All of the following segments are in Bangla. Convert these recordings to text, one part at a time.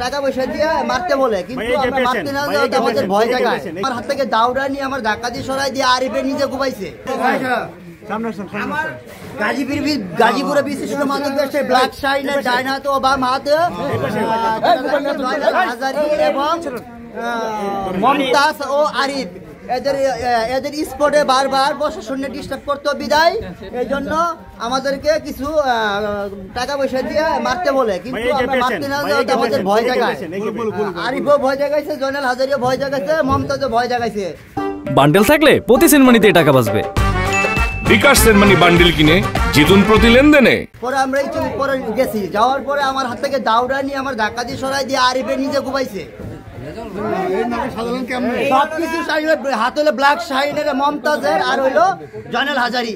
টাকা পয়সা দিয়ে মারতে বলে, কিন্তু আমরা মারতে না যাওয়াতে আমাদের ভয় জায়গায়। আমার হাত থেকে দাউড়া নিয়ে আমার ধাক্কা দিয়ে সরাই দিয়ে আরিফে নিজে ঘুমাইছে। গাজীপুরে বিশিষ্ট মাদক ব্যবসায়ী ব্ল্যাক শাইনের ডাইন হাতে ও বাম হাতে হাজারি এবং মমতাজ ও আরিফ এদের স্পটে বারবার প্রশাসনে ডিস্টার্ব করতে বিদায় এই জন্য আমাদেরকে কিছু টাকা পয়সা দিয়ে মারতে বলে, কিন্তু আমরা মারতে না যাওয়াতে আমাদের ভয় জায়গায়। আরিফও ভয় জাগাইছে, জয়নাল হাজারিও ভয় জাগাইছে, মমতাজও ভয় জাগাইছে। বান্ডেল থাকলে প্রতি সেনমানিতে টাকা বাঁচবে। বিকাশ সেনমানি বান্ডেল কিনে জিতুন প্রতি লেনদেনে। পরে আমরা পরে গেছি, যাওয়ার পরে আমার হাত থেকে দাউড়া নিয়ে আমার ধাক্কা দিয়ে সরাই দিয়ে আরিফে নিজে ঘুমাইছে। সবকিছু হাত হলো ব্ল্যাক শাইনের মমতাজের আর হইলো জয়নাল হাজারি।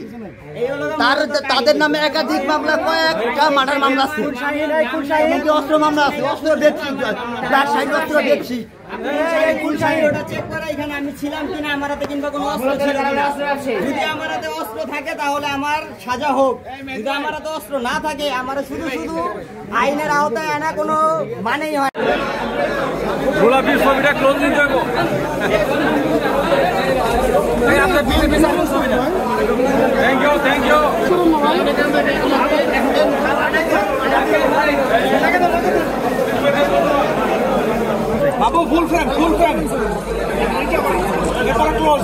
তাদের নামে একাধিক মামলা, কয়েকটা মার্ডার মামলা আছে, অস্ত্র মামলা আছে, অস্ত্র বেচছি, ব্ল্যাক শাইন অস্ত্র বেচছি। আমি ছিলাম কিনা আমার হাতে, কিংবা কোনো অস্ত্র ছিল কিনা। যদি আমার হাতে অস্ত্র থাকে তাহলে আমার সাজা হোক, যদি আমার হাতে অস্ত্র না থাকে আমার শুধু শুধু আইনের আওতায় আনা কোনো মানেই হয়। গোলাপি ছবিটা ক্লোজ দিতে হইব। Thank you, thank you. বাবু full frame, full frame. Close.